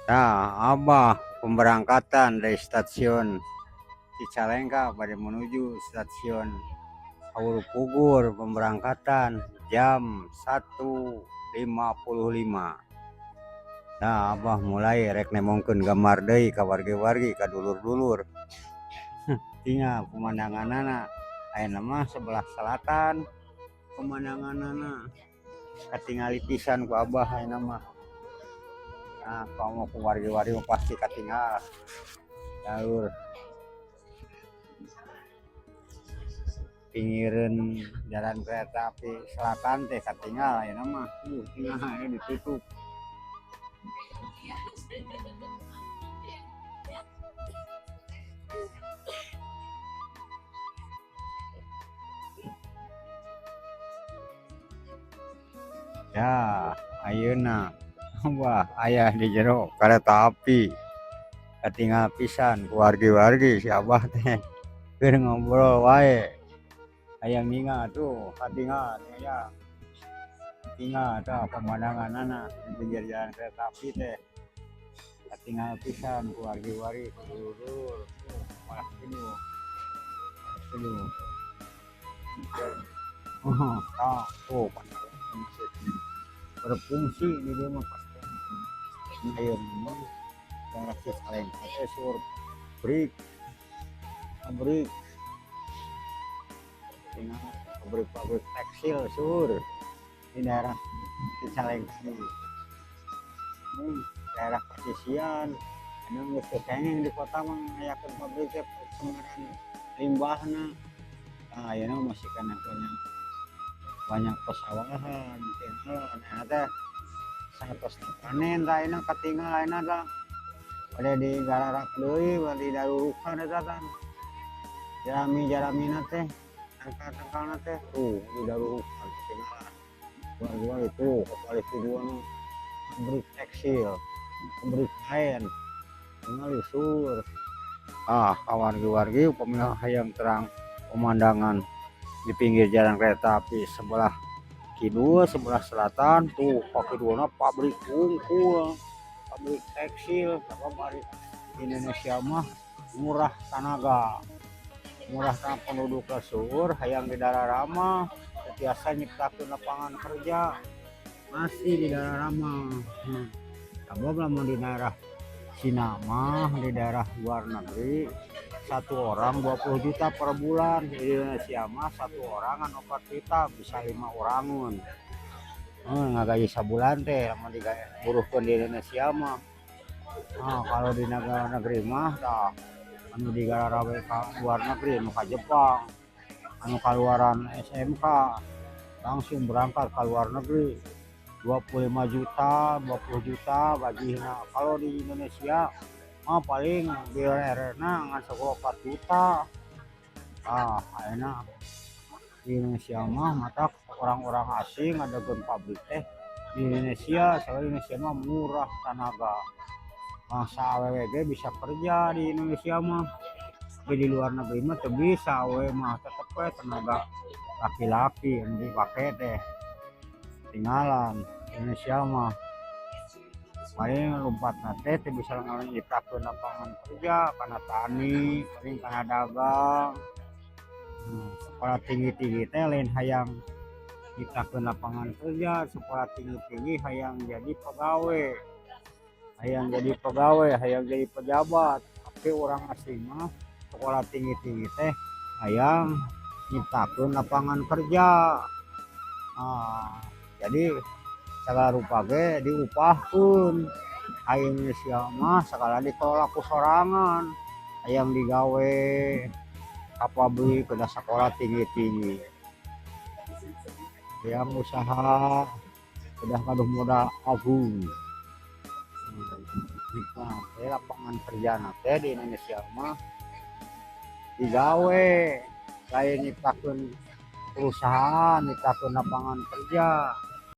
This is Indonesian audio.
Nah, Abah pemberangkatan dari stasiun Cicalengka pada menuju stasiun Haur Pugur pemberangkatan jam 1.55. Nah, Abah mulai rek nemongkeun gambar deui ka wargi-wargi ka dulur-dulur. Tinggal pemandanganana ayeuna mah sebelah selatan pemandanganana katingali pisan ku Abah ayeuna mah. Nah, kamu ku wargi-wargi pasti katinggal jalur pinggiran jalan kereta api selatan teh katinggal ayeuna mah tinggal ditutup. Ya, ayeuna wah aya di jero kereta api katinggal pisan ku wargi-wargi si Abah teh keur ngobrol wae hayang ningal tuh katinggal ya tinggal tah pemandanganana di pinggir jalan kereta api teh katinggal pisan ku wargi-wargi ku dulur-dulur malah kieu tuh berfungsi di dia mah pasti ayeuna mah daerah Cicalengka teh sur pabrik pabrik tekstil sur di daerah Cicalengka daerah pesisian anu geus kayaknya di kota mah ngayakeun pabrik teh pengolahan limbahna. Nah ayeuna masih kana banyak pesawahan tinggalan eta teh satos panen tah ayeuna katinggal ayeuna tah bade digararap deui bade darurukan eta tah jarami-jaramina teh tangkal-tangkalna teh tuh didarurukan katinggalan dua itu kepala dua nu pabrik tekstil pabrik kain tinggal sur wargi-wargi upamina hayang terang pemandangan di pinggir jalan kereta api sebelah kidul sebelah selatan tuh pakiduana pabrik unggul pabrik tekstil pabrik Indonesia mah murah tenaga penduduk lesur hayang di Dalarama biasa nyiptakeun lapangan kerja masih di Dalarama. Sabab lamun di daerah Cina mah di daerah luar negeri satu orang 20 juta per bulan. Di Indonesia mah satu orang 4 juta bisa 5 orangun. Ngagaji sabulan teh lamun diburuhkeun di Indonesia mah. Kalau di negara negeri mah tah anu digararawe ka luar negeri anu ka Jepang anu kaluaran SMK langsung berangkat ke luar negeri 25 juta 20 juta bajihna. Kalau di Indonesia paling biayana ngan 4 juta. Ayeuna di Indonesia mah mata orang-orang asing ngadegeun pabrik teh di Indonesia soalnya Indonesia mah murah tenaga masa awewe ge bisa kerja di Indonesia mah tapi di luar negeri mah teu bisa awewe mah tetep we tenaga laki-laki yang dipake teh tinggalan Indonesia mah paling lompat teh bisa nyiptakeun lapangan kerja kana tani paling kana dagang. Sekolah tinggi-tinggi teh lain hayang nyiptakeun lapangan kerja, sekolah tinggi-tinggi hayang jadi pegawai hayang jadi pejabat. Tapi orang asing mah sekolah tinggi-tinggi teh hayang nyiptakeun lapangan kerja. Jadi segala rupa ge diupahkeun. Hayang Indonesia mah segala ditolak ku sorangan. Hayang digawe ka pabrik ke sekolah tinggi-tinggi. Yang usaha udah kaduh modal agung. Lapangan kerja teh di Indonesia mah digawe lain nyiptakeun perusahaan nyiptakeun lapangan kerja